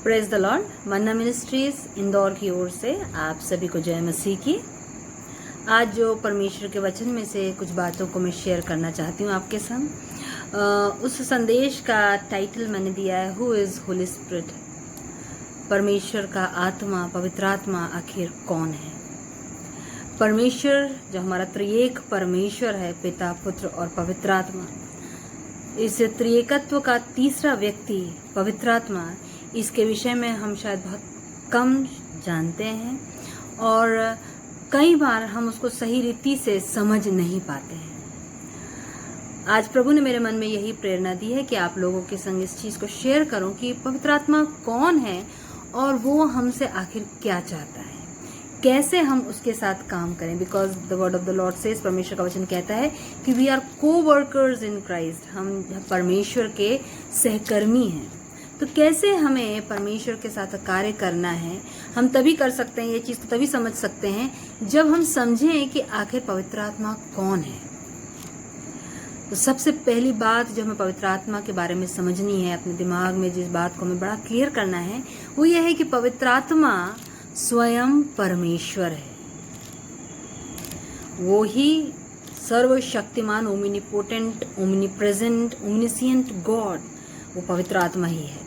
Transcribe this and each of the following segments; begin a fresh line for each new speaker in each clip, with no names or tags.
Praise the Lord. Manna ministries Indore की ओर से आप सभी को जय मसीह की। आज जो परमेश्वर के वचन में से कुछ बातों को मैं शेयर करना चाहती हूँ आपके संग। उस संदेश का टाइटल मैंने दिया है हु इज होली स्पिरिट। परमेश्वर का आत्मा, पवित्र आत्मा आखिर कौन है? परमेश्वर जो हमारा त्रिएक परमेश्वर है, पिता, पुत्र और पवित्र आत्मा, इस त्रिएकत्व का तीसरा व्यक्ति पवित्र आत्मा, इसके विषय में हम शायद बहुत कम जानते हैं और कई बार हम उसको सही रीति से समझ नहीं पाते हैं। आज प्रभु ने मेरे मन में यही प्रेरणा दी है कि आप लोगों के संग इस चीज को शेयर करूं कि पवित्र आत्मा कौन है और वो हमसे आखिर क्या चाहता है, कैसे हम उसके साथ काम करें। Because the word of the Lord says, परमेश्वर का वचन कहता है कि वी आर को वर्कर्स इन क्राइस्ट। हम परमेश्वर के सहकर्मी हैं। तो कैसे हमें परमेश्वर के साथ कार्य करना है, हम तभी कर सकते हैं, ये चीज तो तभी समझ सकते हैं जब हम समझें कि आखिर पवित्र आत्मा कौन है। तो सबसे पहली बात जो हमें पवित्र आत्मा के बारे में समझनी है, अपने दिमाग में जिस बात को हमें बड़ा क्लियर करना है, वो ये है कि पवित्र आत्मा स्वयं परमेश्वर है। वो ही सर्वशक्तिमान, ओमनीपोटेंट, ओमनीप्रेजेंट, ओमनीसिएंट गॉड, वो पवित्र आत्मा ही है।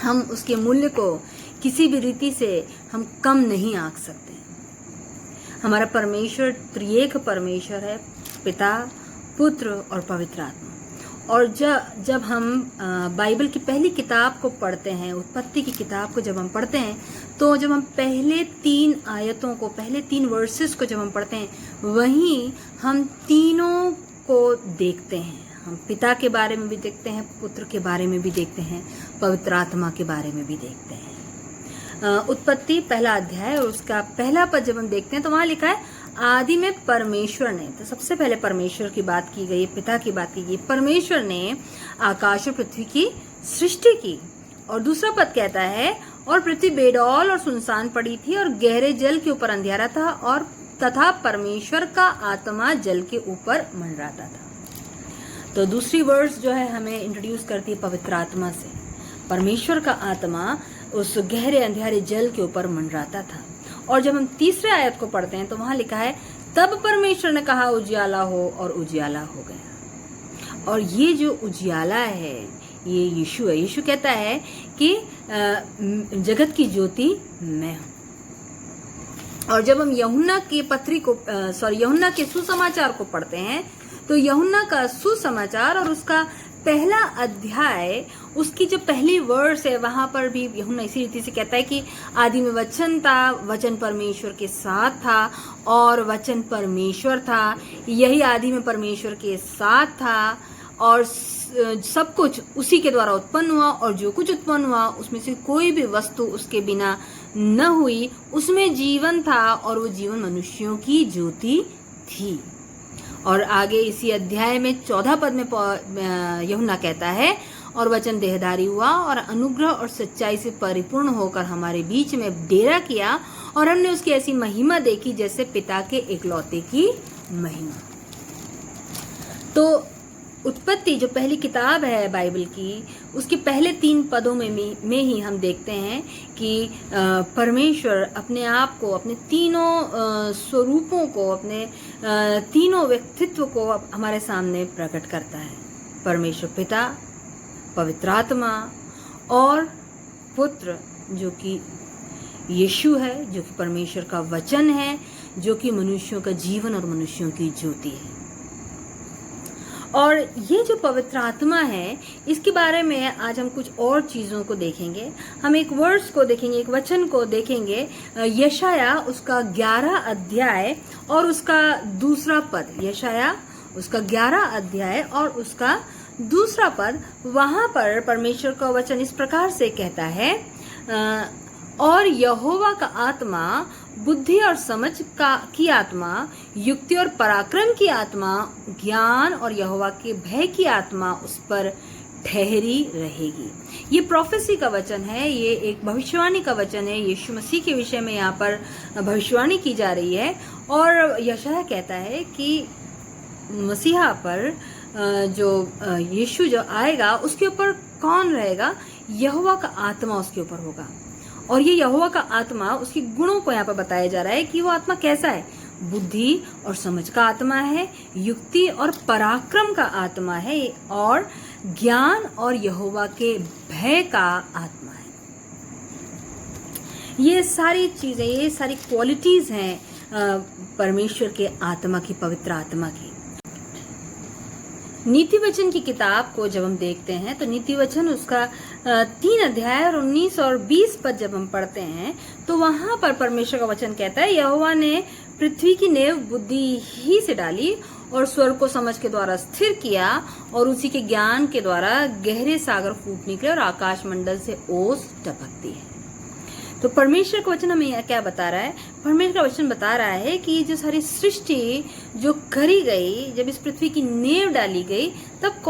हम उसके मूल्य को किसी भी रीति से हम कम नहीं आंक सकते। हमारा परमेश्वर त्रिएक परमेश्वर है, पिता, पुत्र और पवित्र आत्मा। और जब हम बाइबल की पहली किताब को पढ़ते हैं, उत्पत्ति की किताब को जब हम पढ़ते हैं, तो जब हम पहले 3 आयतों को, पहले 3 वर्सेस को जब हम पढ़ते हैं, वहीं हम तीनों को देखते हैं। हम पिता के बारे में भी देखते हैं, पुत्र के बारे में भी देखते हैं, पवित्र आत्मा के बारे में भी देखते हैं। उत्पत्ति पहला अध्याय और उसका पहला पद जब हम देखते हैं तो वहां लिखा है आदि में परमेश्वर ने। तो सबसे पहले परमेश्वर की बात की गई, पिता की बात की गई। परमेश्वर ने आकाश और पृथ्वी की सृष्टि की। और दूसरा पद कहता है और पृथ्वी बेडौल और सुनसान पड़ी थी और गहरे जल के ऊपर अंधियारा था और तथा परमेश्वर का आत्मा जल के ऊपर मंडराता था। तो दूसरी वर्ड्स जो है हमें इंट्रोड्यूस करती है पवित्र आत्मा से। परमेश्वर का आत्मा उस गहरे अंधेरे जल के ऊपर मंडराता था। और जब हम तीसरे आयत को पढ़ते हैं तो वहां लिखा है तब परमेश्वर ने कहा उजियाला हो और उजियाला हो गया। और ये जो उजियाला है ये यीशु है। यीशु कहता है कि जगत की ज्योति मैं हूं। और जब हम यूहन्ना की यूहन्ना के सुसमाचार को पढ़ते हैं तो यूहन्ना का सुसमाचार और उसका पहला अध्याय, उसकी जो पहली वर्स है, वहां पर भी यूहन्ना इसी रीति से कहता है कि आदि में वचन था, वचन परमेश्वर के साथ था और वचन परमेश्वर था। यही आदि में परमेश्वर के साथ था और सब कुछ उसी के द्वारा उत्पन्न हुआ और जो कुछ उत्पन्न हुआ उसमें से कोई भी वस्तु उसके बिना न हुई। उसमें जीवन था और वो जीवन मनुष्यों की ज्योति थी। और आगे इसी अध्याय में 14 पद में यूहन्ना कहता है और वचन देहधारी हुआ और अनुग्रह और सच्चाई से परिपूर्ण होकर हमारे बीच में डेरा किया और हमने उसकी ऐसी महिमा देखी जैसे पिता के एकलौते की महिमा। तो उत्पत्ति जो पहली किताब है बाइबल की, उसके पहले 3 पदों में ही हम देखते हैं कि परमेश्वर अपने आप को, अपने तीनों स्वरूपों को, अपने तीनों व्यक्तित्व को हमारे सामने प्रकट करता है। परमेश्वर पिता, पवित्र आत्मा और पुत्र जो कि यीशु है, जो कि परमेश्वर का वचन है, जो कि मनुष्यों का जीवन और मनुष्यों की ज्योति है। और ये जो पवित्र आत्मा है, इसके बारे में आज हम कुछ और चीजों को देखेंगे। हम एक वर्ड्स को देखेंगे, एक वचन को देखेंगे, यशाया उसका 11 अध्याय और उसका दूसरा पद। यशाया उसका 11 अध्याय और उसका दूसरा पद। वहां पर परमेश्वर का वचन इस प्रकार से कहता है और यहोवा का आत्मा बुद्धि और समझ की आत्मा, युक्ति और पराक्रम की आत्मा, ज्ञान और यहोवा के भय की आत्मा उस पर ठहरी रहेगी। ये प्रोफेसी का वचन है, ये एक भविष्यवाणी का वचन है। यीशु मसीह के विषय में यहाँ पर भविष्यवाणी की जा रही है और यशाया कहता है कि मसीहा पर जो यीशु जो आएगा उसके ऊपर कौन रहेगा, यहोवा का आत्मा उसके ऊपर होगा। और ये यहोवा का आत्मा, उसके गुणों को यहाँ पर बताया जा रहा है कि वो आत्मा कैसा है। बुद्धि और समझ का आत्मा है, युक्ति और पराक्रम का आत्मा है, और ज्ञान और यहोवा के भय का आत्मा है। ये सारी चीजें, ये सारी क्वालिटीज हैं परमेश्वर के आत्मा की, पवित्र आत्मा की। नीति वचन की किताब को जब हम देखते हैं तो नीति वचन उसका 3 अध्याय और 19 और 20 पद जब हम पढ़ते हैं तो वहां पर परमेश्वर का वचन कहता है, यहोवा ने पृथ्वी की नेव बुद्धि ही से डाली और स्वर्ग को समझ के द्वारा स्थिर किया, और उसी के ज्ञान के द्वारा गहरे सागर फूट निकले और आकाश मंडल से ओस टपकती है। तो परमेश्वर का वचन हमें क्या बता रहा है? परमेश्वर का वचन बता रहा है कि जो सारी सृष्टि जो करी गई, जब इस पृथ्वी की नींव डाली गई, तब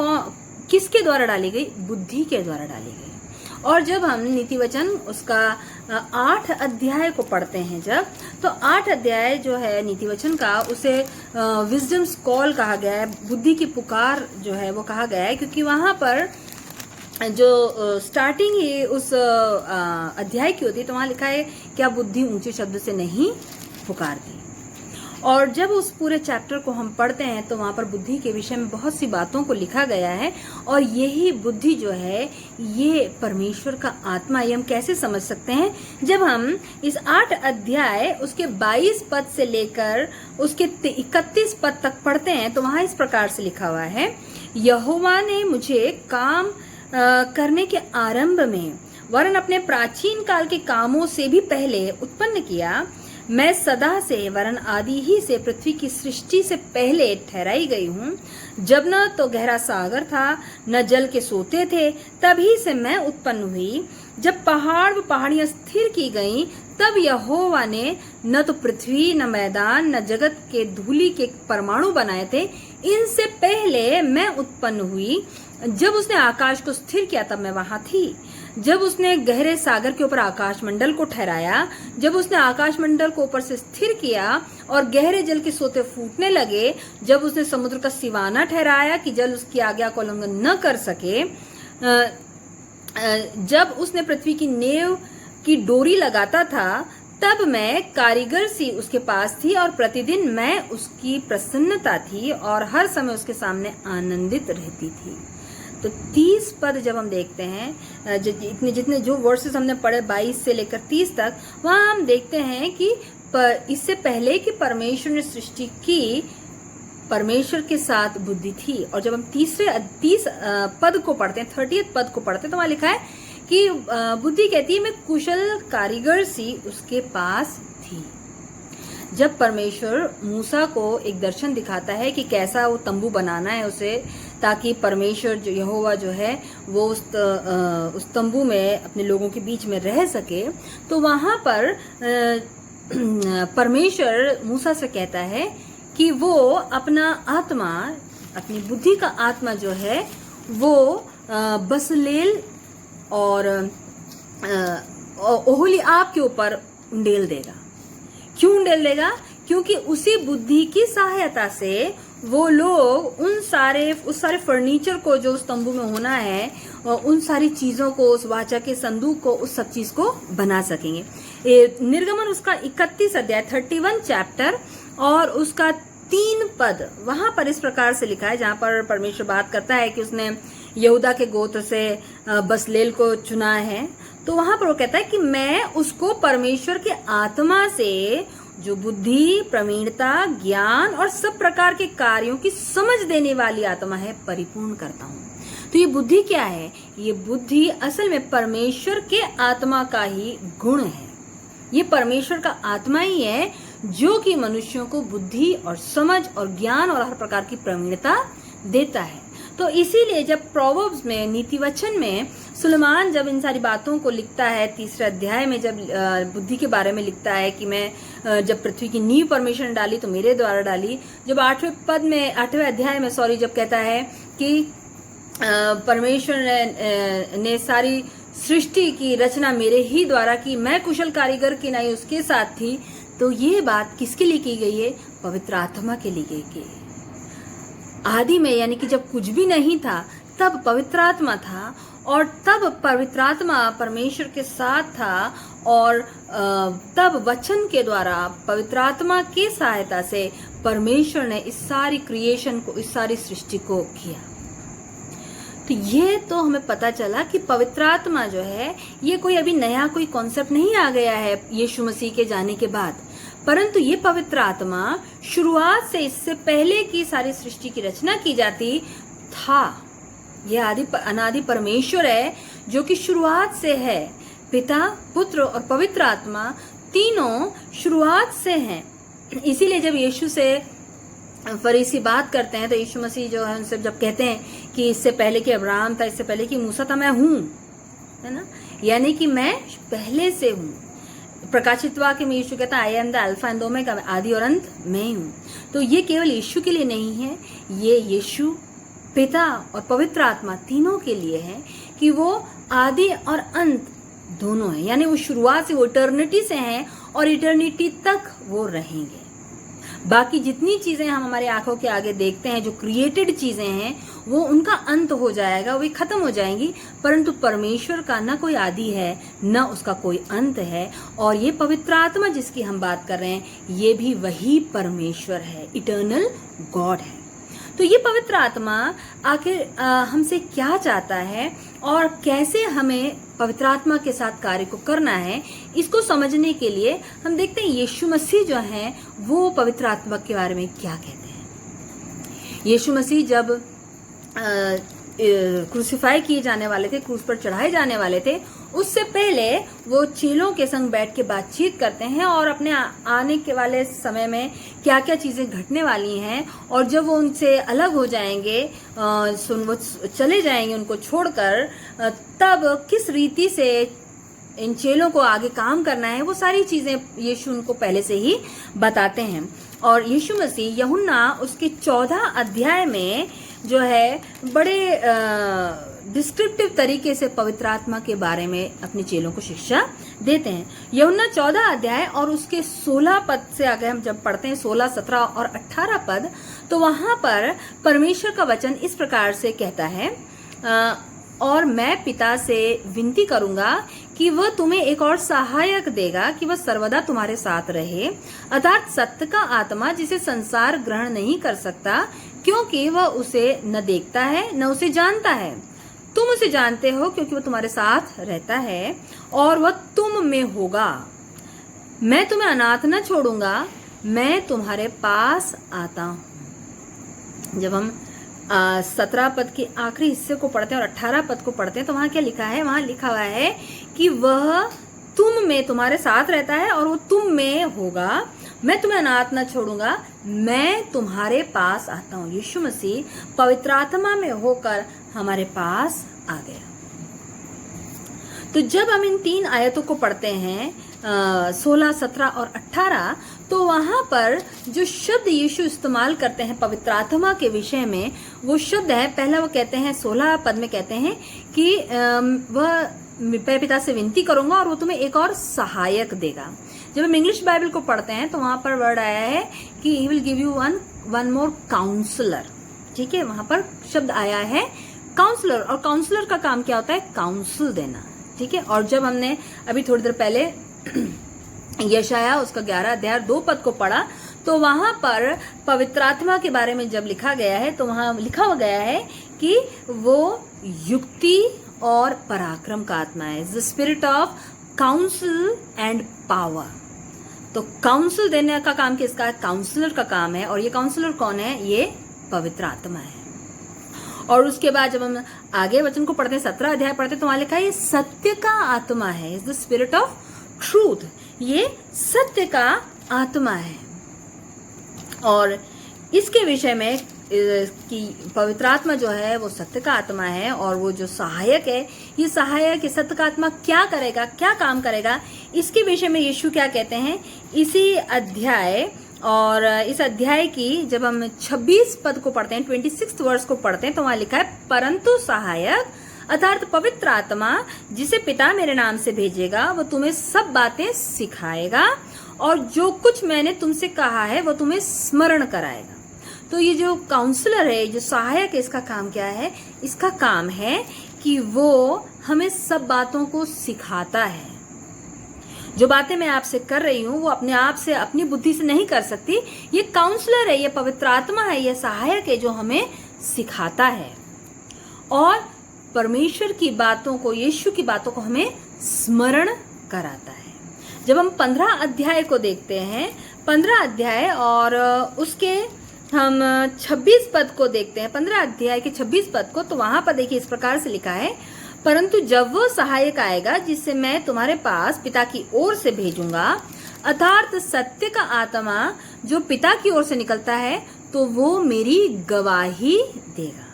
किसके द्वारा डाली गई? बुद्धि के द्वारा डाली गई। और जब हम नीति वचन उसका 8 अध्याय को पढ़ते हैं जब, तो 8 अध्याय जो है नीति वचन का, उसे विजडम्स कॉल कहा गया है, बुद्धि की पुकार जो है वो कहा गया है, क्योंकि वहां पर जो स्टार्टिंग ही उस अध्याय की होती है तो वहां लिखा है क्या बुद्धि ऊंचे शब्द से नहीं पुकारती। और जब उस पूरे चैप्टर को हम पढ़ते हैं तो वहां पर बुद्धि के विषय में बहुत सी बातों को लिखा गया है, और यही बुद्धि जो है ये परमेश्वर का आत्मा। ये हम कैसे समझ सकते हैं? जब हम इस 8 अध्याय उसके 22 पद से लेकर उसके 31 पद तक पढ़ते हैं तो वहां इस प्रकार से लिखा हुआ है, यहोवा ने मुझे काम करने के आरंभ में वरन अपने प्राचीन काल के कामों से भी पहले उत्पन्न किया। मैं सदा से वरन आदि ही से पृथ्वी की सृष्टि से पहले ठहराई गई हूँ। जब न तो गहरा सागर था, न जल के सोते थे, तभी से मैं उत्पन्न हुई। जब पहाड़ व पहाड़ियां स्थिर की गईं, तब यहोवा ने न तो पृथ्वी, न मैदान, न जगत के धूलि के परमाणु बनाए थे। इनसे पहले मैं उत्पन्न हुई। जब उसने आकाश को स्थिर किया तब मैं वहां थी। जब उसने गहरे सागर के ऊपर आकाश मंडल को ठहराया, जब उसने आकाश मंडल को ऊपर से स्थिर किया और गहरे जल के सोते फूटने लगे, जब उसने समुद्र का सिवाना ठहराया कि जल उसकी आज्ञा का उल्लंघन न कर सके, जब उसने पृथ्वी की नेव की डोरी लगाता था, तब मैं कारीगर सी उसके पास थी और प्रतिदिन मैं उसकी प्रसन्नता थी और हर समय उसके सामने आनंदित रहती थी। तो 30 पद जब हम देखते हैं, जितने जो वर्सेस हमने पढ़े 22 से लेकर 30 तक, वहां हम देखते हैं कि इससे पहले कि परमेश्वर ने सृष्टि की, परमेश्वर के साथ बुद्धि थी। और जब हम 30 पद को पढ़ते हैं, 30 पद को पढ़ते हैं, तो वहां लिखा है कि बुद्धि कहती है मैं कुशल कारीगर सी उसके पास थी। जब परमेश्वर मूसा को एक दर्शन दिखाता है कि कैसा वो तंबू बनाना है उसे, ताकि परमेश्वर जो यहोवा जो है वो उस तंबू में अपने लोगों के बीच में रह सके, तो वहां पर परमेश्वर मूसा से कहता है कि वो अपना आत्मा, अपनी बुद्धि का आत्मा जो है वो बसलेल और ओहोलीआब के ऊपर उंडेल देगा। क्यों उंडेल देगा? क्योंकि उसी बुद्धि की सहायता से वो लोग उस सारे फर्नीचर को जो उस तंबू में होना है, उन सारी चीजों को, उस वाचा के संदूक को, उस सब चीज को बना सकेंगे। निर्गमन उसका 31 अध्याय 31 चैप्टर और उसका 3 पद वहां पर इस प्रकार से लिखा है, जहां पर परमेश्वर बात करता है कि उसने यहूदा के गोत्र से बसलेल को चुना है। तो वहां पर वो कहता है कि मैं उसको परमेश्वर के आत्मा से, जो बुद्धि, प्रवीणता, ज्ञान और सब प्रकार के कार्यों की समझ देने वाली आत्मा है, परिपूर्ण करता हूँ। तो ये बुद्धि क्या है? ये बुद्धि असल में परमेश्वर के आत्मा का ही गुण है। ये परमेश्वर का आत्मा ही है जो कि मनुष्यों को बुद्धि और समझ और ज्ञान और हर प्रकार की प्रवीणता देता है। तो इसीलिए जब प्रोवर्ब्स में, नीति वचन में सुलेमान जब इन सारी बातों को लिखता है, 3 अध्याय में जब बुद्धि के बारे में लिखता है कि मैं जब पृथ्वी की नींव परमेश्वर ने डाली तो मेरे द्वारा डाली, जब 8वें अध्याय में जब कहता है कि परमेश्वर ने सारी सृष्टि की रचना मेरे ही द्वारा की, मैं कुशल कारीगर की नहीं उसके साथ थी, तो ये बात किसके लिए की गई है? पवित्र आत्मा के लिए की गई है। आदि में, यानी कि जब कुछ भी नहीं था तब पवित्र आत्मा था, और तब पवित्र आत्मा परमेश्वर के साथ था, और तब वचन के द्वारा पवित्र आत्मा की सहायता से परमेश्वर ने इस सारी क्रिएशन को, इस सारी सृष्टि को किया। तो ये तो हमें पता चला कि पवित्र आत्मा जो है ये कोई अभी नया कोई कॉन्सेप्ट नहीं आ गया है यीशु मसीह के जाने के बाद, परंतु ये पवित्र आत्मा शुरुआत से, इससे पहले की सारी सृष्टि की रचना की जाती था। ये अनादि परमेश्वर है जो कि शुरुआत से है। पिता, पुत्र और पवित्र आत्मा तीनों शुरुआत से हैं। इसीलिए जब यीशु से फरीसी बात करते हैं तो यीशु मसीह जो है उनसे जब कहते हैं कि इससे पहले कि अब्राहम था, इससे पहले कि मूसा था, मैं हूं, है ना, यानी कि मैं पहले से हूं। प्रकाशित वाक्य में यीशु कहता है I am the alpha and omega, आदि और अंत मैं हूं। तो ये केवल यीशु के लिए नहीं है, ये यीशु, पिता और पवित्र आत्मा तीनों के लिए है कि वो आदि और अंत दोनों है, यानी वो शुरुआत से, वो इटर्निटी से हैं और इटर्निटी तक वो रहेंगे। बाकी जितनी चीजें हम हमारे आंखों के आगे देखते हैं, जो क्रिएटेड चीजें हैं, वो उनका अंत हो जाएगा, वो खत्म हो जाएंगी, परंतु परमेश्वर का न कोई आदि है न उसका कोई अंत है। और ये पवित्र आत्मा जिसकी हम बात कर रहे हैं, ये भी वही परमेश्वर है, इटर्नल गॉड है। तो ये पवित्र आत्मा आखिर हमसे क्या चाहता है और कैसे हमें पवित्र आत्मा के साथ कार्य को करना है, इसको समझने के लिए हम देखते हैं यीशु मसीह जो हैं वो पवित्र आत्मा के बारे में क्या कहते हैं। यीशु मसीह जब क्रूसिफाई किए जाने वाले थे, क्रूस पर चढ़ाए जाने वाले थे, उससे पहले वो चेलों के संग बैठ के बातचीत करते हैं और अपने आने के वाले समय में क्या क्या चीजें घटने वाली हैं, और जब वो उनसे अलग हो जाएंगे, वो चले जाएंगे उनको छोड़कर, तब किस रीति से इन चेलों को आगे काम करना है, वो सारी चीजें यीशु उनको पहले से ही बताते हैं। और यीशु मसीह यूहन्ना उसके 14 अध्याय में जो है बड़े डिस्क्रिप्टिव तरीके से पवित्र आत्मा के बारे में अपने चेलों को शिक्षा देते हैं। यूहन्ना 14 अध्याय और उसके 16 पद से आगे हम जब पढ़ते हैं, 16, 17 और 18 पद, तो वहां पर परमेश्वर का वचन इस प्रकार से कहता है, और मैं पिता से विनती करूंगा कि वह तुम्हें एक और सहायक देगा कि वह सर्वदा तुम्हारे साथ रहे, अर्थात सत्य का आत्मा जिसे संसार ग्रहण नहीं कर सकता, क्योंकि वह उसे न देखता है न उसे जानता है। तुम उसे जानते हो क्योंकि वह तुम्हारे साथ रहता है और वह तुम में होगा। मैं तुम्हें अनाथ न छोड़ूंगा, मैं तुम्हारे पास आता हूँ। जब हम 17 पद के आखिरी हिस्से को पढ़ते हैं और 18 पद को पढ़ते हैं तो वहां क्या लिखा है? वहां लिखा हुआ है कि वह तुम में, तुम्हारे साथ रहता है और वो तुम में होगा। मैं तुम्हें अनाथ न छोड़ूंगा, मैं तुम्हारे पास आता हूँ। यीशु मसीह पवित्र आत्मा में होकर हमारे पास आ गया। तो जब हम इन 3 आयतों को पढ़ते हैं, 16, 17 और 18, तो वहां पर जो शब्द यीशु इस्तेमाल करते हैं पवित्र आत्मा के विषय में, वो शब्द है, पहला वो कहते हैं 16 पद में कहते हैं कि वह मैं पिता से विनती करूंगा और वो तुम्हें एक और सहायक देगा। जब हम इंग्लिश बाइबल को पढ़ते हैं तो वहां पर वर्ड आया है कि he will give you one more counsellor. ठीक है, वहां पर शब्द आया है काउंसलर, और काउंसलर का काम क्या होता है? काउंसिल देना। ठीक है, और जब हमने अभी थोड़ी देर पहले यशाया उसका 11 अध्याय 2 पद को पढ़ा, तो वहां पर पवित्र आत्मा के बारे में जब लिखा गया है तो वहां लिखा हुआ गया है कि वो युक्ति और पराक्रम का आत्मा है, the spirit of council and power. तो काउंसिल देने का काम किसका है? काउंसलर का काम है। और ये काउंसलर कौन है? ये पवित्र आत्मा है। और उसके बाद जब हम आगे वचन को पढ़ते हैं, 17 अध्याय पढ़ते हैं, तो वहां लिखा है ये सत्य का आत्मा है, is the spirit of truth. ये सत्य का आत्मा है। और इसके विषय में कि पवित्र आत्मा जो है वो सत्य का आत्मा है, और वो जो सहायक है, ये सहायक सत्य का आत्मा क्या करेगा, क्या काम करेगा, इसके विषय में यीशु क्या कहते हैं इसी अध्याय। और इस अध्याय की जब हम 26 पद को पढ़ते हैं, 26 वर्ष को पढ़ते हैं, तो वहां लिखा है परंतु सहायक अर्थात पवित्र आत्मा जिसे पिता मेरे नाम से भेजेगा, वो तुम्हें सब बातें सिखाएगा और जो कुछ मैंने तुमसे कहा है वो तुम्हें स्मरण कराएगा। तो ये जो काउंसलर है, जो सहायक है, इसका काम क्या है? इसका काम है कि वो हमें सब बातों को सिखाता है। जो बातें मैं आपसे कर रही हूं वो अपने आप से, अपनी बुद्धि से नहीं कर सकती। ये काउंसलर है, ये पवित्र आत्मा है, ये सहायक है जो हमें सिखाता है और परमेश्वर की बातों को, यीशु की बातों को हमें स्मरण कराता है। जब हम 15 अध्याय को देखते हैं, 15 अध्याय और उसके हम 26 पद को देखते हैं, 15 अध्याय के 26 पद को, तो वहां पर देखिए इस प्रकार से लिखा है, परंतु जब वो सहायक आएगा जिससे मैं तुम्हारे पास पिता की ओर से भेजूंगा, अर्थात सत्य का आत्मा जो पिता की ओर से निकलता है, तो वो मेरी गवाही देगा।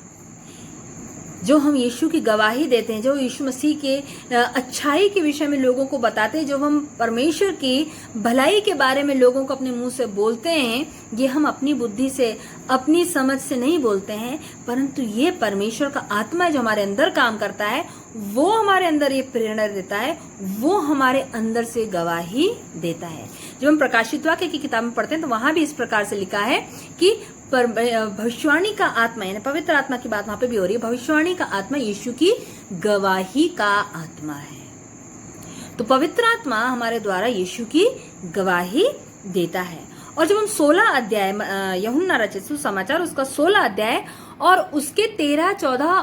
जो हम यीशु की गवाही देते हैं, जो यीशु मसीह के अच्छाई के विषय में लोगों को बताते हैं, जो हम परमेश्वर की भलाई के बारे में लोगों को अपने मुंह से बोलते हैं, ये हम अपनी बुद्धि से, अपनी समझ से नहीं बोलते हैं, परंतु ये परमेश्वर का आत्मा है जो हमारे अंदर काम करता है, वो हमारे अंदर ये प्रेरणा देता है, वो हमारे अंदर से गवाही देता है। जब हम प्रकाशित वाक्य की किताब में पढ़ते हैं तो वहां भी इस प्रकार से लिखा है कि भविष्यवाणी का आत्मा, यानी पवित्र आत्मा की बात वहां पे भी हो रही है, भविष्यवाणी का आत्मा यीशु की गवाही का आत्मा है। तो पवित्र आत्मा हमारे द्वारा यीशु की गवाही देता है। और जब हम 16 अध्याय यूहन्ना रचित सुसमाचार उसका 16 अध्याय और उसके 13, 14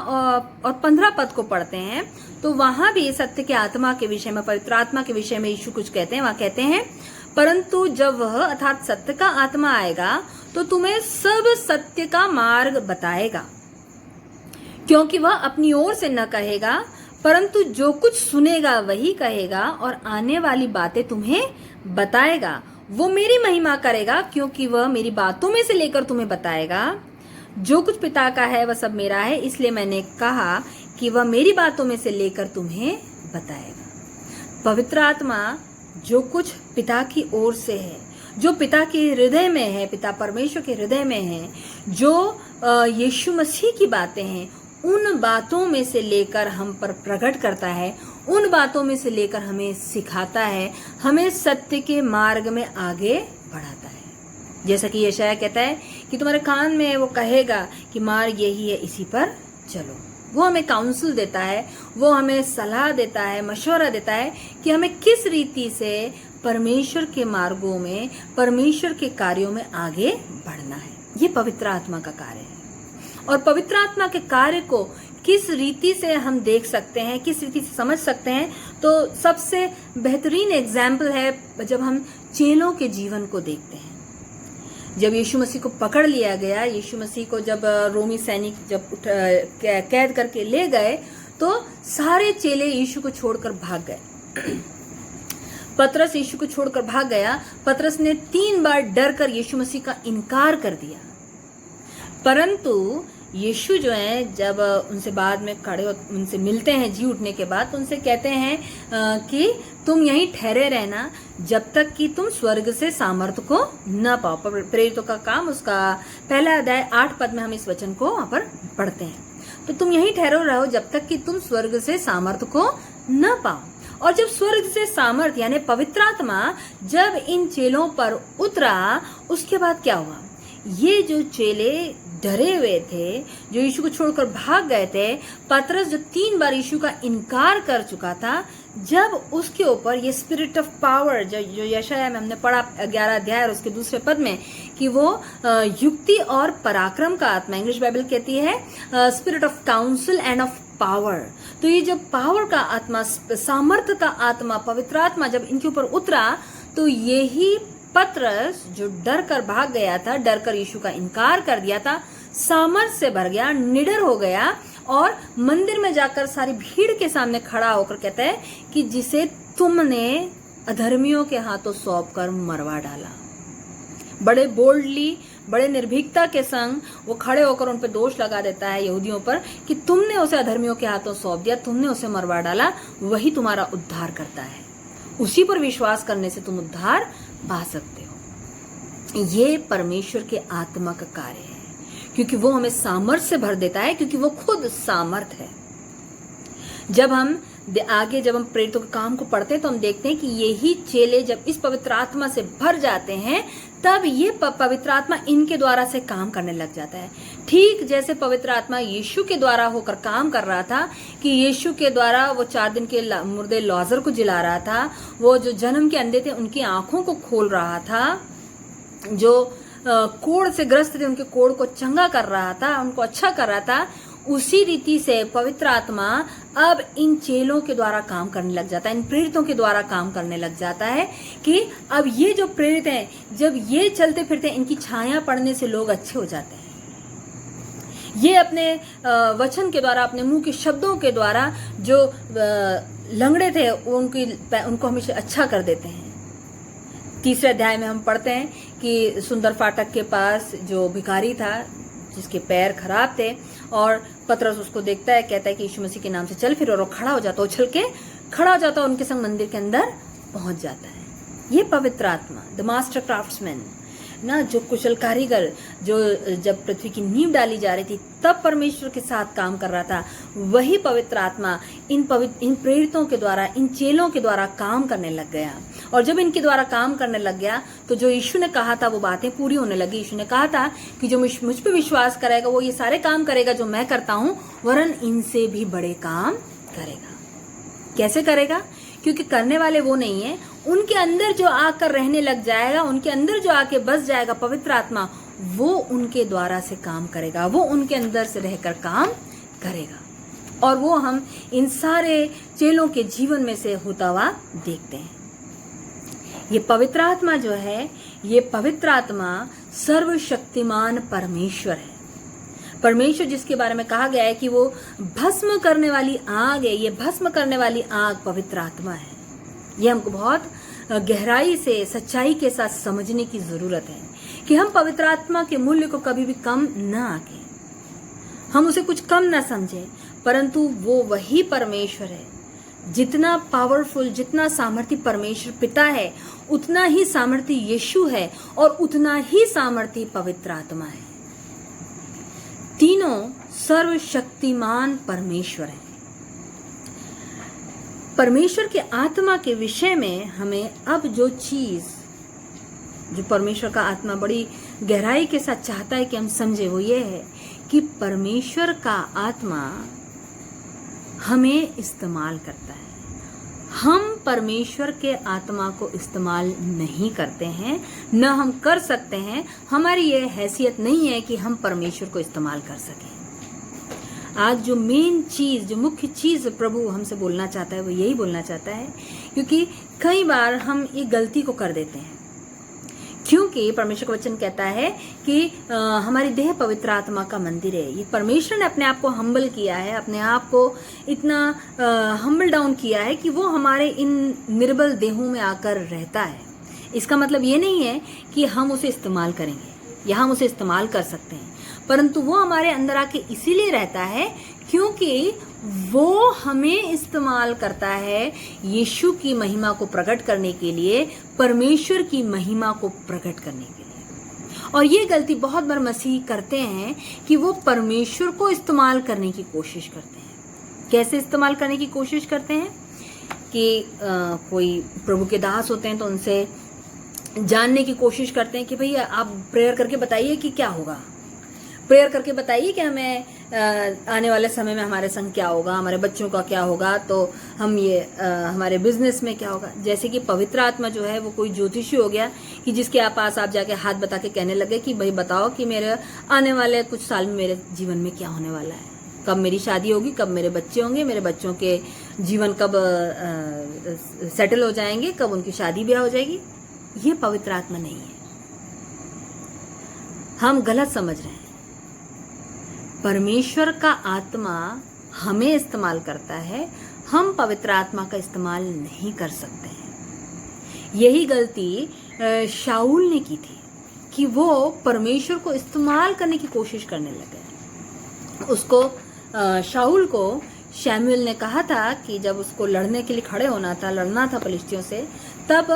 और 15 पद को पढ़ते हैं तो वहां भी सत्य के आत्मा के विषय में, पवित्र आत्मा के विषय में यीशु कुछ कहते हैं। वहां कहते हैं, परंतु जब वह अर्थात सत्य का आत्मा आएगा तो तुम्हें सब सत्य का मार्ग बताएगा, क्योंकि वह अपनी ओर से न कहेगा, परंतु जो कुछ सुनेगा वही कहेगा और आने वाली बातें तुम्हें बताएगा। वो मेरी महिमा करेगा, क्योंकि वह मेरी बातों में से लेकर तुम्हें बताएगा। जो कुछ पिता का है वह सब मेरा है, इसलिए मैंने कहा कि वह मेरी बातों में से लेकर तुम्हें बताएगा। पवित्र आत्मा जो कुछ पिता की ओर से है, जो पिता के हृदय में है, पिता परमेश्वर के हृदय में है, जो यीशु मसीह की बातें हैं, उन बातों में से लेकर हम पर प्रकट करता है, उन बातों में से लेकर हमें सिखाता है, हमें सत्य के मार्ग में आगे बढ़ाता है। जैसा कि यशाया कहता है कि तुम्हारे कान में वो कहेगा कि मार्ग यही है, इसी पर चलो। वो हमें काउंसिल देता है, वो हमें सलाह देता है, मशवरा देता है कि हमें किस रीति से परमेश्वर के मार्गों में, परमेश्वर के कार्यों में आगे बढ़ना है। ये पवित्र आत्मा का कार्य है। और पवित्र आत्मा के कार्य को किस रीति से हम देख सकते हैं, किस रीति से समझ सकते हैं, तो सबसे बेहतरीन एग्जाम्पल है जब हम चेलों के जीवन को देखते हैं। जब यीशु मसीह को पकड़ लिया गया, यीशु मसीह को जब रोमी सैनिक जब कैद करके ले गए, तो सारे चेले यीशु को छोड़कर भाग गए। पतरस यीशु को छोड़कर भाग गया। पतरस ने 3 बार डर कर यीशु मसीह का इनकार कर दिया, परंतु यीशु जो है जब उनसे बाद में उनसे मिलते हैं जी उठने के बाद, तो उनसे कहते हैं कि तुम यहीं ठहरे रहना जब तक कि तुम स्वर्ग से सामर्थ को न पाओ। प्रेरितों का काम उसका 1 अध्याय 8 पद में हम इस वचन को वहां पर पढ़ते हैं। तो तुम यहीं ठहरो रहो जब तक कि तुम स्वर्ग से सामर्थ को न पाओ। और जब स्वर्ग से सामर्थ यानी पवित्र आत्मा जब इन चेलों पर उतरा, उसके बाद क्या हुआ? ये जो चेले डरे हुए थे, जो यीशु को छोड़कर भाग गए थे, पतरस जो 3 बार यीशु का इनकार कर चुका था, जब उसके ऊपर ये स्पिरिट ऑफ पावर जो यशाया में हमने पढ़ा 11 अध्याय और उसके दूसरे पद में कि वो युक्ति और पराक्रम का आत्मा, इंग्लिश बाइबल कहती है spirit of council end of power. तो ये जब पावर का आत्मा, सामर्थ्य का आत्मा, पवित्र आत्मा जब इनके ऊपर उतरा, तो यही पतरस जो डर कर भाग गया था, डर कर यीशु का इनकार कर दिया था, सामर्थ्य से भर गया, निडर हो गया और मंदिर में जाकर सारी भीड़ के सामने खड़ा होकर कहता है कि जिसे तुमने अधर्मियों के हाथों सौंप कर मरवा डाला। बड़े बोल्डली, बड़े निर्भीकता के संग वो खड़े होकर उन पर दोष लगा देता है यहूदियों पर कि तुमने उसे अधर्मियों के हाथों सौंप दिया, तुमने उसे मरवा डाला, वही तुम्हारा उद्धार करता है, उसी पर विश्वास करने से तुम उद्धार पा सकते हो। ये परमेश्वर के आत्मा का कार्य है, क्योंकि वो हमें सामर्थ्य से भर देता है, क्योंकि वो खुद सामर्थ है। जब हम आगे जब हम प्रेरितों के काम को पढ़ते हैं तो हम देखते हैं कि यही चेले जब इस पवित्र आत्मा से भर जाते हैं तब ये पवित्र आत्मा इनके द्वारा से काम करने लग जाता है। ठीक जैसे पवित्र आत्मा यीशु के द्वारा होकर काम कर रहा था कि यीशु के द्वारा वो 4 दिन के मुर्दे लाजर को जिला रहा था, वो जो जन्म के अंधे थे उनकी आंखों को खोल रहा था, जो कोढ़ से ग्रस्त थे उनके कोढ़ को चंगा कर रहा था, उनको अच्छा कर रहा था, उसी रीति से पवित्र आत्मा अब इन चेलों के द्वारा काम करने लग जाता है, इन प्रेरितों के द्वारा काम करने लग जाता है कि अब ये जो प्रेरित हैं जब ये चलते फिरते इनकी छाया पड़ने से लोग अच्छे हो जाते हैं। ये अपने वचन के द्वारा, अपने मुंह के शब्दों के द्वारा जो लंगड़े थे उनको हमेशा अच्छा कर देते हैं। 3 अध्याय में हम पढ़ते हैं कि सुंदर फाटक के पास जो भिखारी था जिसके पैर खराब थे और पतरस उसको देखता है, कहता है कि यीशु मसीह के नाम से चल फिर, और वो खड़ा हो जाता, उछल के खड़ा हो जाता, उनके संग मंदिर के अंदर पहुंच जाता है। ये पवित्र आत्मा, द मास्टर क्राफ्ट्समैन ना, जो कुशल कारीगर, जो जब पृथ्वी की नींव डाली जा रही थी तब परमेश्वर के साथ काम कर रहा था, वही पवित्र आत्मा इन प्रेरितों के द्वारा, इन चेलों के द्वारा काम करने लग गया। और जब इनके द्वारा काम करने लग गया तो जो यीशु ने कहा था वो बातें पूरी होने लगी। यीशु ने कहा था कि जो मुझ पे विश्वास करेगा वो ये सारे काम करेगा जो मैं करता हूँ, वरन इनसे भी बड़े काम करेगा। कैसे करेगा? क्योंकि करने वाले वो नहीं है, उनके अंदर जो आकर रहने लग जाएगा, उनके अंदर जो आके बस जाएगा पवित्र आत्मा, वो उनके द्वारा से काम करेगा, वो उनके अंदर से रहकर काम करेगा। और वो हम इन सारे चेलों के जीवन में से होता हुआ देखते हैं। ये पवित्र आत्मा जो है, ये पवित्र आत्मा सर्वशक्तिमान परमेश्वर है। परमेश्वर जिसके बारे में कहा गया है कि वो भस्म करने वाली आग है, ये भस्म करने वाली आग पवित्र आत्मा है। ये हमको बहुत गहराई से, सच्चाई के साथ समझने की जरूरत है कि हम पवित्र आत्मा के मूल्य को कभी भी कम न आके, हम उसे कुछ कम न समझें, परंतु वो वही परमेश्वर है। जितना पावरफुल, जितना सामर्थी परमेश्वर पिता है, उतना ही सामर्थी यीशु है और उतना ही सामर्थी पवित्र आत्मा है। तीनों सर्वशक्तिमान परमेश्वर हैं। परमेश्वर के आत्मा के विषय में हमें अब जो चीज, जो परमेश्वर का आत्मा बड़ी गहराई के साथ चाहता है कि हम समझे, वो ये है कि परमेश्वर का आत्मा हमें इस्तेमाल करता है। हम परमेश्वर के आत्मा को इस्तेमाल नहीं करते हैं, न हम कर सकते हैं। हमारी ये हैसियत नहीं है कि हम परमेश्वर को इस्तेमाल कर सकें। आज जो मेन चीज, जो मुख्य चीज प्रभु हमसे बोलना चाहता है वो यही बोलना चाहता है, क्योंकि कई बार हम ये गलती को कर देते हैं। क्योंकि परमेश्वर का वचन कहता है कि हमारी देह पवित्र आत्मा का मंदिर है। ये परमेश्वर ने अपने आप को हम्बल किया है, अपने आप को इतना हम्बल डाउन किया है कि वो हमारे इन निर्बल देहों में आकर रहता है। इसका मतलब ये नहीं है कि हम उसे इस्तेमाल करेंगे या हम उसे इस्तेमाल कर सकते हैं, परंतु वो हमारे अंदर आके इसीलिए रहता है क्योंकि वो हमें इस्तेमाल करता है यीशु की महिमा को प्रकट करने के लिए, परमेश्वर की महिमा को प्रकट करने के लिए। और ये गलती बहुत बार मसीह करते हैं कि वो परमेश्वर को इस्तेमाल करने की कोशिश करते हैं। कैसे इस्तेमाल करने की कोशिश करते हैं कि कोई प्रभु के दास होते हैं तो उनसे जानने की कोशिश करते हैं कि भैया आप प्रेयर करके बताइए कि क्या होगा, प्रेयर करके बताइए कि हमें आने वाले समय में हमारे संग क्या होगा, हमारे बच्चों का क्या होगा, तो हम ये हमारे बिजनेस में क्या होगा। जैसे कि पवित्र आत्मा जो है वो कोई ज्योतिषी हो गया कि जिसके पास आप जाके हाथ बता के कहने लगे कि भाई बताओ कि मेरे आने वाले कुछ साल में मेरे जीवन में क्या होने वाला है, कब मेरी शादी होगी, कब मेरे बच्चे होंगे, मेरे बच्चों के जीवन कब सेटल हो जाएंगे, कब उनकी शादी ब्याह हो जाएगी। ये पवित्र आत्मा नहीं है, हम गलत समझ रहे हैं। परमेश्वर का आत्मा हमें इस्तेमाल करता है, हम पवित्र आत्मा का इस्तेमाल नहीं कर सकते हैं। यही गलती शाऊल ने की थी कि वो परमेश्वर को इस्तेमाल करने की कोशिश करने लगे। उसको शाऊल को शमूएल ने कहा था कि जब उसको लड़ने के लिए खड़े होना था, लड़ना था फलिश्तियों से, तब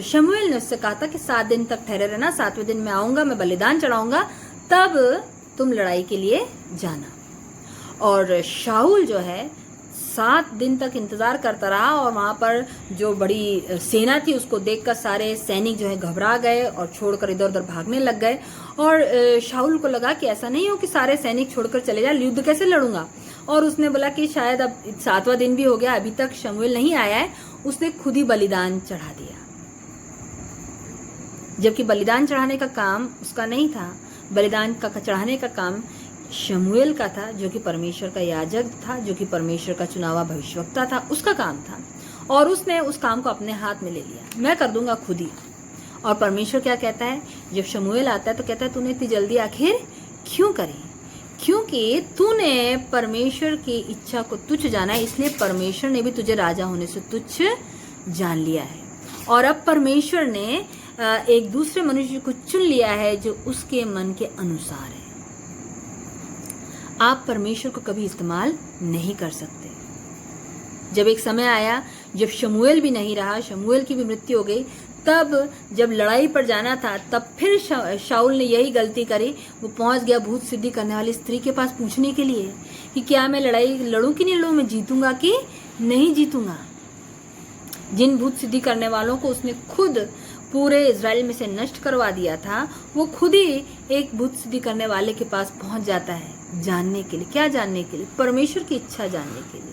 शमूएल ने उससे कहा था कि 7 दिन तक ठहरे रहना, 7वें दिन मैं आऊंगा, मैं बलिदान चढ़ाऊंगा, तब तुम लड़ाई के लिए जाना। और शाऊल जो है 7 दिन तक इंतजार करता रहा और वहां पर जो बड़ी सेना थी उसको देखकर सारे सैनिक जो है घबरा गए और छोड़कर इधर उधर भागने लग गए। और शाऊल को लगा कि ऐसा नहीं हो कि सारे सैनिक छोड़कर चले जाए, युद्ध कैसे लड़ूंगा। और उसने बोला कि शायद अब 7वां दिन भी हो गया, अभी तक शमूएल नहीं आया है। उसने खुद ही बलिदान चढ़ा दिया, जबकि बलिदान चढ़ाने का काम उसका नहीं था। बलिदान का चढ़ाने का काम शमूएल का था, जो कि परमेश्वर का याजक था, जो कि परमेश्वर का चुनावा भविष्यवक्ता था, उसका काम था। और उसने उस काम को अपने हाथ में ले लिया, मैं कर दूंगा खुद ही। और परमेश्वर क्या कहता है, जब शमूएल आता है तो कहता है तूने इतनी जल्दी आखिर क्यों करी? क्योंकि तूने परमेश्वर की इच्छा को तुच्छ जाना है, इसलिए परमेश्वर ने भी तुझे राजा होने से तुच्छ जान लिया है। और अब परमेश्वर ने एक दूसरे मनुष्य को चुन लिया है जो उसके मन के अनुसार है। आप परमेश्वर को कभी इस्तेमाल नहीं कर सकते। जब एक समय आया जब शमूएल भी नहीं रहा, शमूएल की भी मृत्यु हो गई, तब जब लड़ाई पर जाना था तब फिर शाऊल ने यही गलती करी। वो पहुंच गया भूत सिद्धि करने वाली स्त्री के पास पूछने के लिए कि क्या मैं लड़ाई लड़ूं कि नहीं लड़ूं, मैं जीतूंगा कि नहीं जीतूंगा। जिन भूत सिद्धि करने वालों को उसने खुद पूरे इजराइल में से नष्ट करवा दिया था, वो खुद ही एक भूत सिद्धि करने वाले के पास पहुंच जाता है जानने के लिए। क्या जानने के लिए? परमेश्वर की इच्छा जानने के लिए।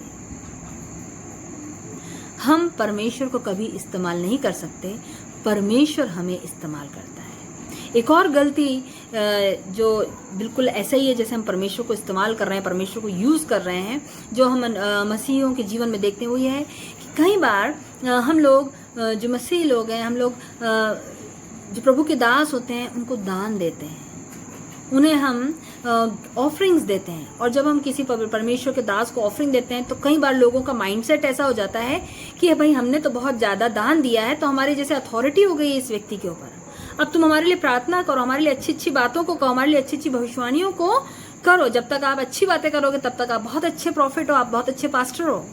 हम परमेश्वर को कभी इस्तेमाल नहीं कर सकते, परमेश्वर हमें इस्तेमाल करता है। एक और गलती जो बिल्कुल ऐसा ही है जैसे हम परमेश्वर को इस्तेमाल कर रहे हैं, परमेश्वर को यूज कर रहे हैं, जो हम मसीहियों के जीवन में देखते हैं, वो ये है कि कई बार हम लोग जो मसीही लोग हैं, हम लोग जो प्रभु के दास होते हैं, उनको दान देते हैं, उन्हें हम ऑफरिंग्स देते हैं। और जब हम किसी परमेश्वर के दास को ऑफरिंग देते हैं तो कई बार लोगों का माइंडसेट ऐसा हो जाता है कि भाई हमने तो बहुत ज्यादा दान दिया है, तो हमारी जैसे अथॉरिटी हो गई है इस व्यक्ति के ऊपर, अब तुम हमारे लिए प्रार्थना करो, हमारे लिए अच्छी अच्छी बातों को कहो, हमारे लिए अच्छी अच्छी भविष्यवाणियों को करो। जब तक आप अच्छी बातें करोगे तब तक आप बहुत अच्छे प्रॉफिट हो, आप बहुत अच्छे पास्टर हो।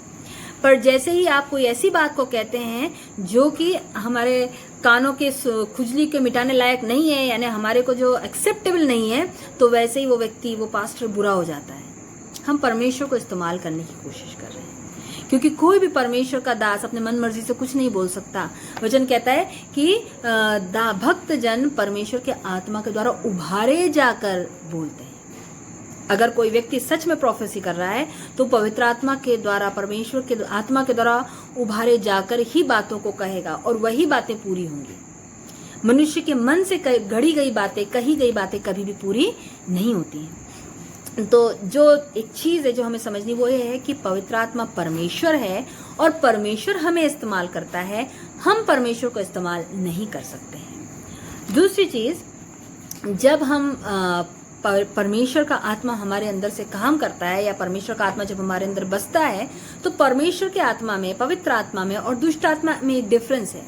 पर जैसे ही आप कोई ऐसी बात को कहते हैं जो कि हमारे कानों के खुजली के मिटाने लायक नहीं है, यानी हमारे को जो एक्सेप्टेबल नहीं है, तो वैसे ही वो व्यक्ति, वो पास्टर बुरा हो जाता है। हम परमेश्वर को इस्तेमाल करने की कोशिश कर रहे हैं, क्योंकि कोई भी परमेश्वर का दास अपने मन मर्जी से कुछ नहीं बोल सकता। वचन कहता है कि भक्त जन परमेश्वर के आत्मा के द्वारा उभारे जाकर बोलते हैं। अगर कोई व्यक्ति सच में प्रोफेसी कर रहा है तो पवित्र आत्मा के द्वारा, परमेश्वर के आत्मा के द्वारा उभारे जाकर ही बातों को कहेगा और वही बातें पूरी होंगी। मनुष्य के मन से गढ़ी गई बातें, कही गई बातें कभी भी पूरी नहीं होती हैं। तो जो एक चीज है जो हमें समझनी, वो ये है कि पवित्र आत्मा परमेश्वर है और परमेश्वर हमें इस्तेमाल करता है, हम परमेश्वर को इस्तेमाल नहीं कर सकते हैं। दूसरी चीज, जब हम परमेश्वर का आत्मा हमारे अंदर से काम करता है, या परमेश्वर का आत्मा जब हमारे अंदर बसता है, तो परमेश्वर के आत्मा में, पवित्र आत्मा में और दुष्ट आत्मा में एक डिफरेंस है।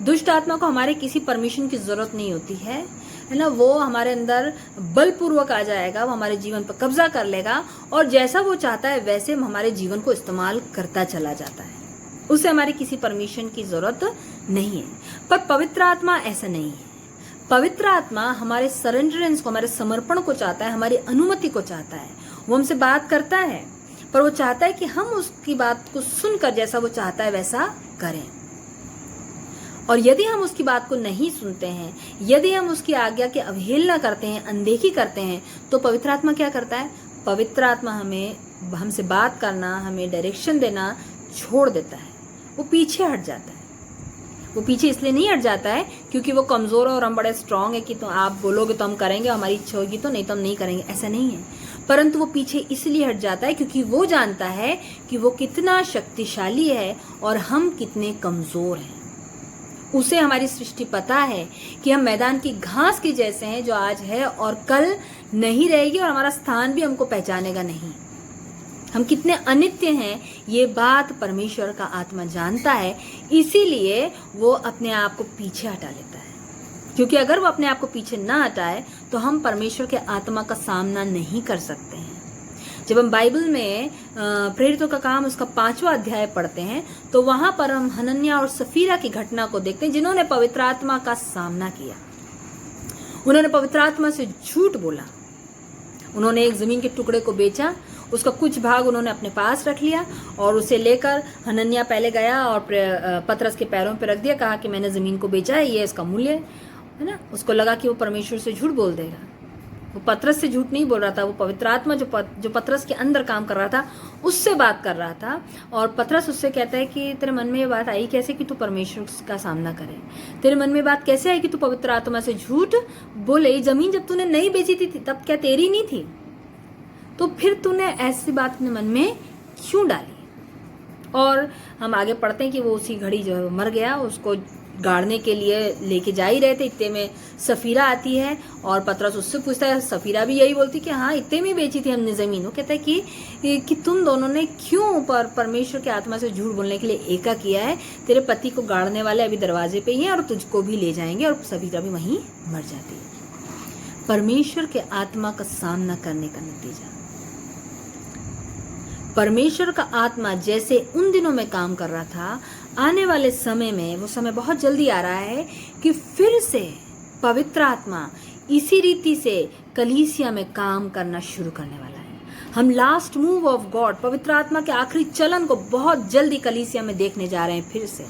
दुष्ट आत्मा को हमारे किसी परमिशन की जरूरत नहीं होती है ना, वो हमारे अंदर बलपूर्वक आ जाएगा, वो हमारे जीवन पर कब्जा कर लेगा और जैसा वो चाहता है वैसे हमारे जीवन को इस्तेमाल करता चला जाता है। उसे हमारी किसी परमिशन की जरूरत नहीं है। पर पवित्र आत्मा ऐसा नहीं है। पवित्र आत्मा हमारे सरेंडरेंस को, हमारे समर्पण को चाहता है, हमारी अनुमति को चाहता है। वो हमसे बात करता है, पर वो चाहता है कि हम उसकी बात को सुनकर जैसा वो चाहता है वैसा करें। और यदि हम उसकी बात को नहीं सुनते हैं, यदि हम उसकी आज्ञा की अवहेलना करते हैं, अनदेखी करते हैं, तो पवित्र आत्मा क्या करता है? पवित्र आत्मा हमसे बात करना, हमें डायरेक्शन देना छोड़ देता है। वो पीछे हट जाता है। वो पीछे इसलिए नहीं हट जाता है क्योंकि वो कमजोर है और हम बड़े स्ट्रांग है कि तो आप बोलोगे तो हम करेंगे, हमारी इच्छा होगी तो, नहीं तो हम नहीं करेंगे, ऐसा नहीं है। परंतु वो पीछे इसलिए हट जाता है क्योंकि वो जानता है कि वो कितना शक्तिशाली है और हम कितने कमजोर हैं। उसे हमारी सृष्टि पता है कि हम मैदान की घास के जैसे हैं, जो आज है और कल नहीं रहेगी, और हमारा स्थान भी हमको पहचानेगा नहीं। हम कितने अनित्य हैं, ये बात परमेश्वर का आत्मा जानता है, इसीलिए वो अपने आप को पीछे हटा लेता है। क्योंकि अगर वो अपने आप को पीछे ना हटाए तो हम परमेश्वर के आत्मा का सामना नहीं कर सकते हैं। जब हम बाइबल में प्रेरितों का काम उसका 5वां अध्याय पढ़ते हैं तो वहां पर हम हनन्याह और सफीरा की घटना को देखते हैं, जिन्होंने पवित्र आत्मा का सामना किया। उन्होंने पवित्र आत्मा से झूठ बोला, उन्होंने एक जमीन के टुकड़े को बेचा, उसका कुछ भाग उन्होंने अपने पास रख लिया और उसे लेकर हनन्याह पहले गया और पतरस के पैरों पर रख दिया, कहा कि मैंने ज़मीन को बेचा है, ये इसका मूल्य है ना। उसको लगा कि वो परमेश्वर से झूठ बोल देगा। वो पतरस से झूठ नहीं बोल रहा था, वो पवित्र आत्मा जो पतरस के अंदर काम कर रहा था उससे बात कर रहा था। और पतरस उससे कहता है कि तेरे मन में ये बात आई कैसे कि तू परमेश्वर का सामना करे, तेरे मन में बात कैसे आई कि तू पवित्र आत्मा से झूठ बोले। ये जमीन जब तूने नहीं बेची थी तब क्या तेरी नहीं थी? तो फिर तूने ऐसी बात अपने मन में क्यों डाली? और हम आगे पढ़ते हैं कि वो उसी घड़ी जो है मर गया। उसको गाड़ने के लिए लेके जा ही रहे थे, इतने में सफीरा आती है और पतरस उससे पूछता है, सफीरा भी यही बोलती कि हाँ इतने में बेची थी हमने ज़मीन। वो कहता है कि तुम दोनों ने क्यों परमेश्वर की आत्मा से झूठ बोलने के लिए एका किया है? तेरे पति को गाड़ने वाले अभी दरवाजे पे ही हैं और तुझको भी ले जाएंगे। और सफीरा भी वहीं मर जाती है। परमेश्वर के आत्मा का सामना करने का नतीजा, परमेश्वर का आत्मा जैसे उन दिनों में काम कर रहा था, आने वाले समय में, वो समय बहुत जल्दी आ रहा है कि फिर से पवित्र आत्मा इसी रीति से कलीसिया में काम करना शुरू करने वाला है। हम लास्ट मूव ऑफ गॉड, पवित्र आत्मा के आखिरी चलन को बहुत जल्दी कलीसिया में देखने जा रहे हैं फिर से।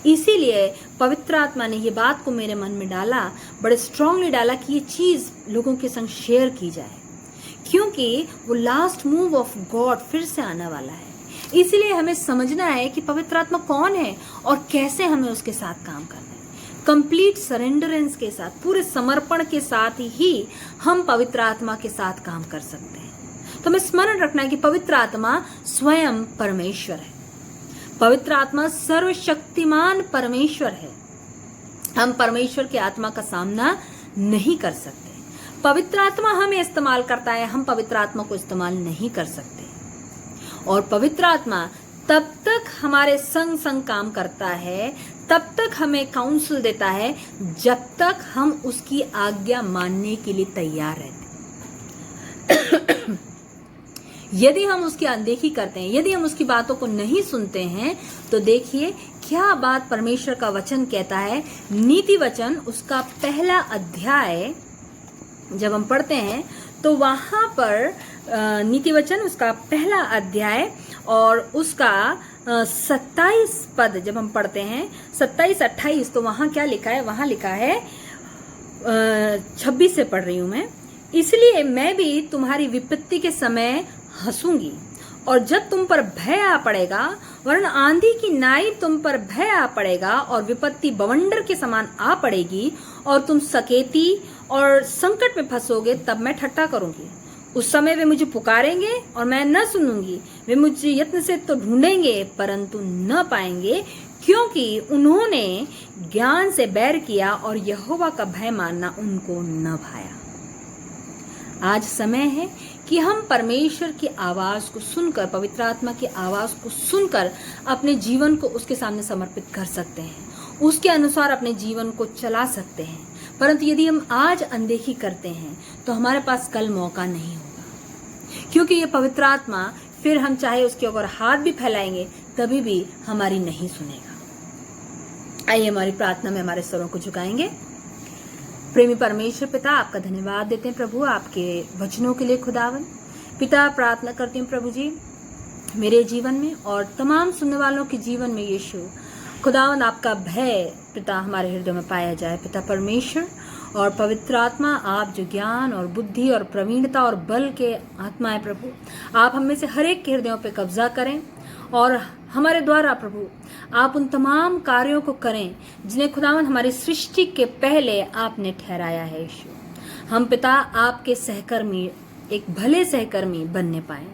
इसीलिए पवित्र आत्मा ने ये बात को मेरे मन में डाला, बड़े स्ट्रांगली डाला कि ये चीज़ लोगों के संग शेयर की जाए, क्योंकि वो लास्ट मूव ऑफ गॉड फिर से आने वाला है। इसलिए हमें समझना है कि पवित्र आत्मा कौन है और कैसे हमें उसके साथ काम करना है। कंप्लीट सरेंडरेंस के साथ, पूरे समर्पण के साथ ही हम पवित्र आत्मा के साथ काम कर सकते हैं। तो हमें स्मरण रखना है कि पवित्र आत्मा स्वयं परमेश्वर है। पवित्र आत्मा सर्वशक्तिमान परमेश्वर है। हम परमेश्वर की आत्मा का सामना नहीं कर सकते। पवित्र आत्मा हमें इस्तेमाल करता है, हम पवित्र आत्मा को इस्तेमाल नहीं कर सकते। और पवित्र आत्मा तब तक हमारे संग संग काम करता है, तब तक हमें काउंसिल देता है, जब तक हम उसकी आज्ञा मानने के लिए तैयार रहते। यदि हम उसकी अनदेखी करते हैं, यदि हम उसकी बातों को नहीं सुनते हैं, तो देखिए क्या बात परमेश्वर का वचन कहता है। नीति वचन उसका पहला अध्याय जब हम पढ़ते हैं तो वहां पर नीति वचन उसका पहला अध्याय और उसका 27 पद जब हम पढ़ते हैं, 27-28, तो वहां क्या लिखा है? वहां लिखा है 26 से पढ़ रही हूं मैं। इसलिए मैं भी तुम्हारी विपत्ति के समय हंसूंगी और जब तुम पर भय आ पड़ेगा, वरन आंधी की नाई तुम पर भय आ पड़ेगा और विपत्ति बवंडर के समान आ पड़ेगी और तुम सकेती और संकट में फंसोगे, तब मैं ठट्ठा करूंगी। उस समय वे मुझे पुकारेंगे और मैं न सुनूंगी। वे मुझे यत्न से तो ढूंढेंगे परंतु न पाएंगे, क्योंकि उन्होंने ज्ञान से बैर किया और यहोवा का भय मानना उनको न भाया। आज समय है कि हम परमेश्वर की आवाज को सुनकर, पवित्र आत्मा की आवाज को सुनकर अपने जीवन को उसके सामने समर्पित कर सकते हैं, उसके अनुसार अपने जीवन को चला सकते हैं। परंतु यदि हम आज अनदेखी करते हैं तो हमारे पास कल मौका नहीं होगा, क्योंकि ये पवित्र आत्मा फिर हम चाहे उसके ऊपर हाथ भी फैलाएंगे तभी भी हमारी नहीं सुनेगा। आइए हमारी प्रार्थना में हमारे स्वरों को झुकाएंगे। प्रेमी परमेश्वर पिता, आपका धन्यवाद देते हैं प्रभु आपके वचनों के लिए। खुदावन पिता, प्रार्थना करती हूँ प्रभु जी मेरे जीवन में और तमाम सुनने वालों के जीवन में यीशु खुदावन आपका भय पिता हमारे हृदय में पाया जाए। पिता परमेश्वर और पवित्र आत्मा, आप जो ज्ञान और बुद्धि और प्रवीणता और बल के आत्मा है प्रभु, आप हम में से हर एक के हृदयों पे कब्जा करें और हमारे द्वारा प्रभु आप उन तमाम कार्यों को करें जिन्हें खुदावन हमारी सृष्टि के पहले आपने ठहराया है। यीशु, हम पिता आपके सहकर्मी, एक भले सहकर्मी बनने पाए,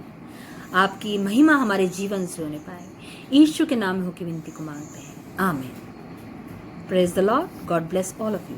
आपकी महिमा हमारे जीवन से होने पाए। यीशु के नाम में होकर विनती को मांगते हैं, आमीन। Praise the Lord. God bless all of you.